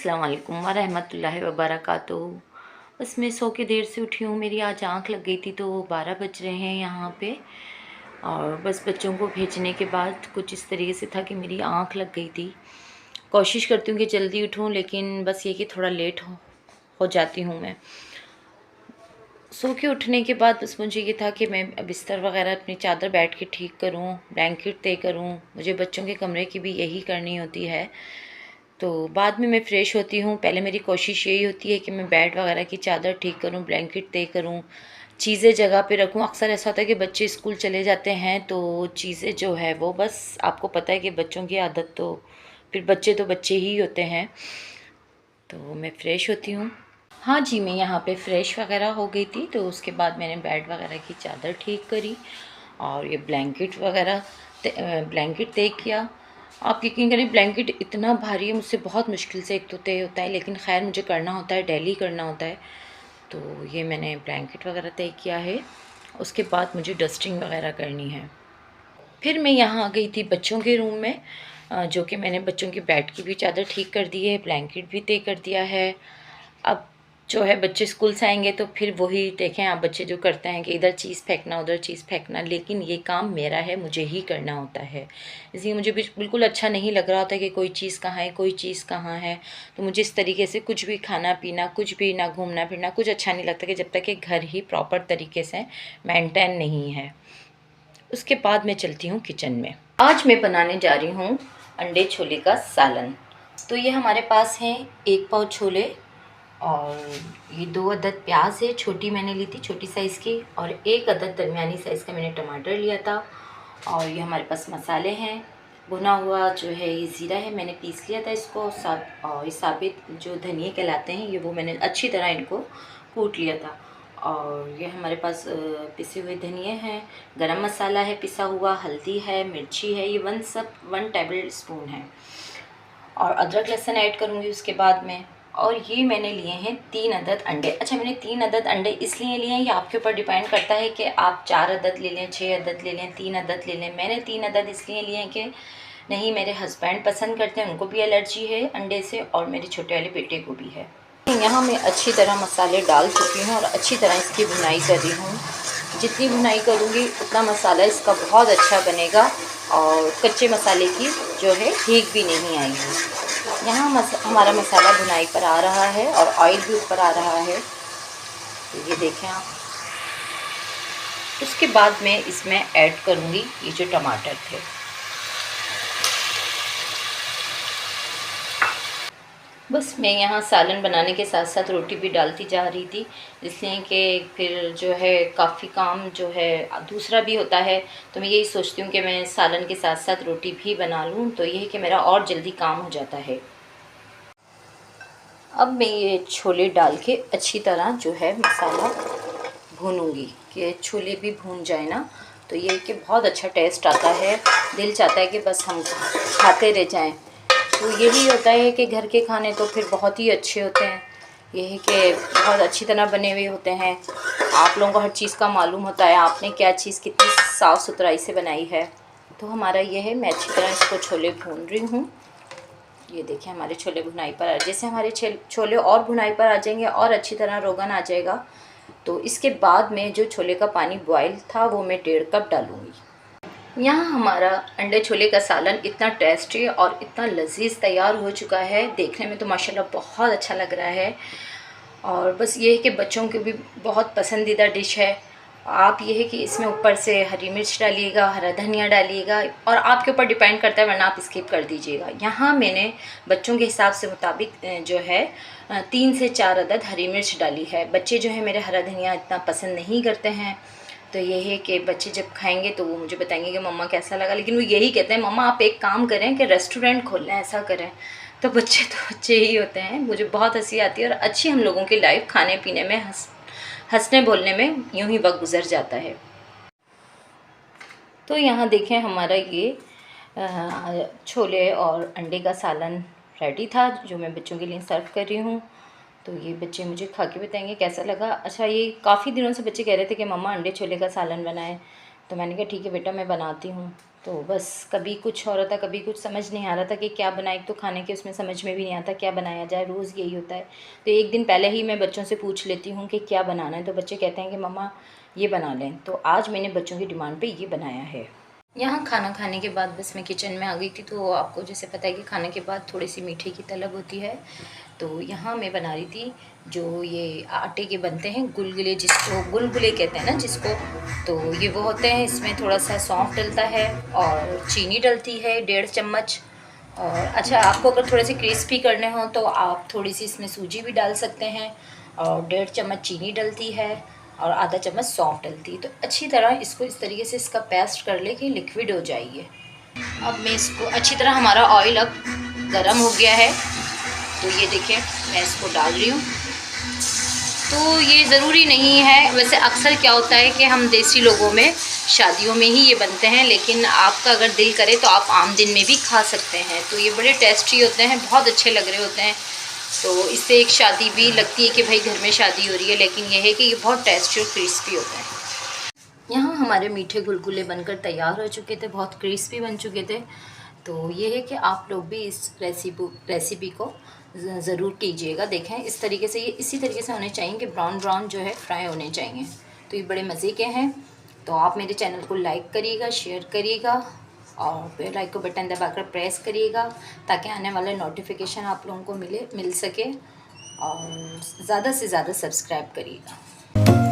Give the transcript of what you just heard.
अस्सलाम वालेकुम वरहमतुल्लाहि वबरकातुहू। बस मैं सो के देर से उठी हूँ। मेरी आज आँख लग गई थी तो 12 बज रहे हैं यहाँ पे। और बस बच्चों को भेजने के बाद कुछ इस तरीके से था कि मेरी आँख लग गई थी। कोशिश करती हूँ कि जल्दी उठूँ, लेकिन बस ये कि थोड़ा लेट हो जाती हूँ मैं। सो के उठने के बाद बस मुझे ये था कि मैं बिस्तर वगैरह अपनी चादर बैठ के ठीक करूँ, ब्लैंकेट तय करूँ। मुझे बच्चों के कमरे की भी यही करनी होती है। तो बाद में मैं फ़्रेश होती हूँ। पहले मेरी कोशिश यही होती है कि मैं बेड वगैरह की चादर ठीक करूँ, ब्लैंकेट तय करूँ, चीज़ें जगह पे रखूँ। अक्सर ऐसा होता है कि बच्चे स्कूल चले जाते हैं तो चीज़ें जो है वो बस, आपको पता है कि बच्चों की आदत तो फिर बच्चे तो बच्चे ही होते हैं। तो मैं फ़्रेश होती हूँ। हाँ जी, मैं यहाँ पे फ़्रेश वगैरह हो गई थी तो उसके बाद मैंने बेड वगैरह की चादर ठीक करी और ये ब्लैंकेट वगैरह ब्लैंकेट तय किया। आप यकीन करें, ब्लैंकेट इतना भारी है, मुझसे बहुत मुश्किल से एक तो तय होता है, लेकिन ख़ैर मुझे करना होता है, डेली करना होता है। तो ये मैंने ब्लैंकेट वगैरह तय किया है। उसके बाद मुझे डस्टिंग वगैरह करनी है। फिर मैं यहाँ आ गई थी बच्चों के रूम में, जो कि मैंने बच्चों की बेड की भी चादर ठीक कर दी है, ब्लैंकेट भी तय कर दिया है। अब जो है बच्चे स्कूल से आएंगे तो फिर वही देखें आप, बच्चे जो करते हैं कि इधर चीज़ फेंकना उधर चीज़ फेंकना, लेकिन ये काम मेरा है, मुझे ही करना होता है। इसलिए मुझे बिल्कुल अच्छा नहीं लग रहा होता कि कोई चीज़ कहाँ है, कोई चीज़ कहाँ है। तो मुझे इस तरीके से कुछ भी खाना पीना, कुछ भी ना घूमना फिरना कुछ अच्छा नहीं लगता कि जब तक कि घर ही प्रॉपर तरीके से मेंटेन नहीं है। उसके बाद मैं चलती हूँ किचन में। आज मैं बनाने जा रही हूँ अंडे छोले का सालन। तो ये हमारे पास हैं 1 पाव छोले और ये 2 अदद प्याज है, छोटी मैंने ली थी, छोटी साइज़ की, और 1 अदद दरमियानी साइज़ का मैंने टमाटर लिया था। और ये हमारे पास मसाले हैं। भुना हुआ जो है ये ज़ीरा है, मैंने पीस लिया था इसको। और ये साबित जो धनिया कहलाते हैं ये, वो मैंने अच्छी तरह इनको कूट लिया था। और ये हमारे पास पिसे हुए धनिया हैं, गरम मसाला है पिसा हुआ, हल्दी है, मिर्ची है, ये 1 टेबल स्पून है। और अदरक लहसुन ऐड करूँगी उसके बाद में। और ये मैंने लिए हैं 3 अदद अंडे। अच्छा, मैंने 3 अदद अंडे इसलिए लिए हैं, ये आपके ऊपर डिपेंड करता है कि आप 4 अदद ले लें, 6 अदद ले लें, 3 अदद ले लें। मैंने 3 अदद इसलिए लिए हैं कि नहीं, मेरे हस्बैंड पसंद करते हैं, उनको भी एलर्जी है अंडे से, और मेरे छोटे वाले बेटे को भी है। यहाँ मैं अच्छी तरह मसाले डाल चुकी हूँ और अच्छी तरह इसकी भुनाई कर रही हूँ। जितनी भुनाई करूँगी उतना मसाला इसका बहुत अच्छा बनेगा और कच्चे मसाले की जो है हींग भी नहीं आएगी। यहाँ हमारा मसाला भुनाई पर आ रहा है और ऑयल भी ऊपर आ रहा है, तो ये देखें आप। उसके बाद मैं इसमें ऐड करूँगी ये जो टमाटर थे। बस मैं यहाँ सालन बनाने के साथ साथ रोटी भी डालती जा रही थी, इसलिए कि फिर जो है काफ़ी काम जो है दूसरा भी होता है। तो मैं यही सोचती हूँ कि मैं सालन के साथ साथ रोटी भी बना लूँ, तो ये है कि मेरा और जल्दी काम हो जाता है। अब मैं ये छोले डाल के अच्छी तरह जो है मसाला भूनूंगी कि छोले भी भून जाए ना, तो ये कि बहुत अच्छा टेस्ट आता है। दिल चाहता है कि बस हम खाते रह जाएं। तो यही होता है कि घर के खाने तो फिर बहुत ही अच्छे होते हैं। ये है कि बहुत अच्छी तरह बने हुए होते हैं। आप लोगों को हर चीज़ का मालूम होता है आपने क्या चीज़ कितनी साफ़ सुथराई से बनाई है। तो हमारा ये है, मैं अच्छी तरह इसको छोले भून रही हूँ। ये देखिए हमारे छोले भुनाई पर जैसे हमारे छोले और भुनाई पर आ जाएंगे और अच्छी तरह रोगन आ जाएगा, तो इसके बाद में जो छोले का पानी बॉयल था वो मैं 1.5 कप डालूँगी। यहाँ हमारा अंडे छोले का सालन इतना टेस्टी और इतना लजीज तैयार हो चुका है, देखने में तो माशाल्लाह बहुत अच्छा लग रहा है। और बस ये है कि बच्चों की भी बहुत पसंदीदा डिश है। आप ये है कि इसमें ऊपर से हरी मिर्च डालिएगा, हरा धनिया डालिएगा, और आपके ऊपर डिपेंड करता है, वरना आप स्किप कर दीजिएगा। यहाँ मैंने बच्चों के हिसाब से मुताबिक जो है 3 से 4 अदद हरी मिर्च डाली है। बच्चे जो है मेरे हरा धनिया इतना पसंद नहीं करते हैं, तो ये है कि बच्चे जब खाएंगे तो वो मुझे बताएंगे कि मम्मा कैसा लगा। लेकिन वो यही कहते हैं, मम्मा आप एक काम करें कि रेस्टोरेंट खोल लें, ऐसा करें। तो बच्चे ही होते हैं। मुझे बहुत हंसी आती है और अच्छी हम लोगों की लाइफ खाने पीने में हंसने बोलने में यूं ही वक्त गुजर जाता है। तो यहाँ देखें हमारा ये छोले और अंडे का सालन रेडी था, जो मैं बच्चों के लिए सर्व कर रही हूँ। तो ये बच्चे मुझे खा के बताएंगे कैसा लगा। अच्छा, ये काफ़ी दिनों से बच्चे कह रहे थे कि मम्मा अंडे छोले का सालन बनाएं, तो मैंने कहा ठीक है बेटा मैं बनाती हूँ। तो बस कभी कुछ हो रहा था, कभी कुछ समझ नहीं आ रहा था कि क्या बनाए। एक तो खाने के उसमें समझ में भी नहीं आता क्या बनाया जाए, रोज़ यही होता है। तो एक दिन पहले ही मैं बच्चों से पूछ लेती हूँ कि क्या बनाना है, तो बच्चे कहते हैं कि मम्मा ये बना लें। तो आज मैंने बच्चों की डिमांड पे ये बनाया है। यहाँ खाना खाने के बाद बस मैं किचन में आ गई थी। तो आपको जैसे पता है कि खाने के बाद थोड़ी सी मीठे की तलब होती है। तो यहाँ मैं बना रही थी जो ये आटे के बनते हैं गुलगुले, जिसको गुलगुले कहते हैं ना जिसको, तो ये वो होते हैं। इसमें थोड़ा सा सौंफ डलता है और चीनी डलती है 1.5 चम्मच। और अच्छा, आपको अगर थोड़े से क्रिस्पी करने हो तो आप थोड़ी सी इसमें सूजी भी डाल सकते हैं। और 1.5 चम्मच चीनी डलती है और आधा चम्मच सौंफ डलती है। तो अच्छी तरह इसको इस तरीके से इसका पेस्ट कर ले कि लिक्विड हो जाइए। अब मैं इसको अच्छी तरह, हमारा ऑयल अब गर्म हो गया है, तो ये देखिए मैं इसको डाल रही हूँ। तो ये ज़रूरी नहीं है, वैसे अक्सर क्या होता है कि हम देसी लोगों में शादियों में ही ये बनते हैं, लेकिन आपका अगर दिल करे तो आप आम दिन में भी खा सकते हैं। तो ये बड़े टेस्टी होते हैं, बहुत अच्छे लग रहे होते हैं। तो इससे एक शादी भी लगती है कि भाई घर में शादी हो रही है, लेकिन यह है कि ये बहुत टेस्टी और क्रिस्पी होते हैं। यहाँ हमारे मीठे गुलगुले बनकर तैयार हो चुके थे, बहुत क्रिस्पी बन चुके थे। तो ये है कि आप लोग भी इस रेसिपी को ज़रूर कीजिएगा। देखें इस तरीके से, ये इसी तरीके से होने चाहिए कि ब्राउन ब्राउन जो है फ्राई होने चाहिए। तो ये बड़े मज़े के हैं। तो आप मेरे चैनल को लाइक करिएगा, शेयर करिएगा और बेल आइकन को बटन दबाकर प्रेस करिएगा, ताकि आने वाले नोटिफिकेशन आप लोगों को मिल सके। और ज़्यादा से ज़्यादा सब्सक्राइब करिएगा।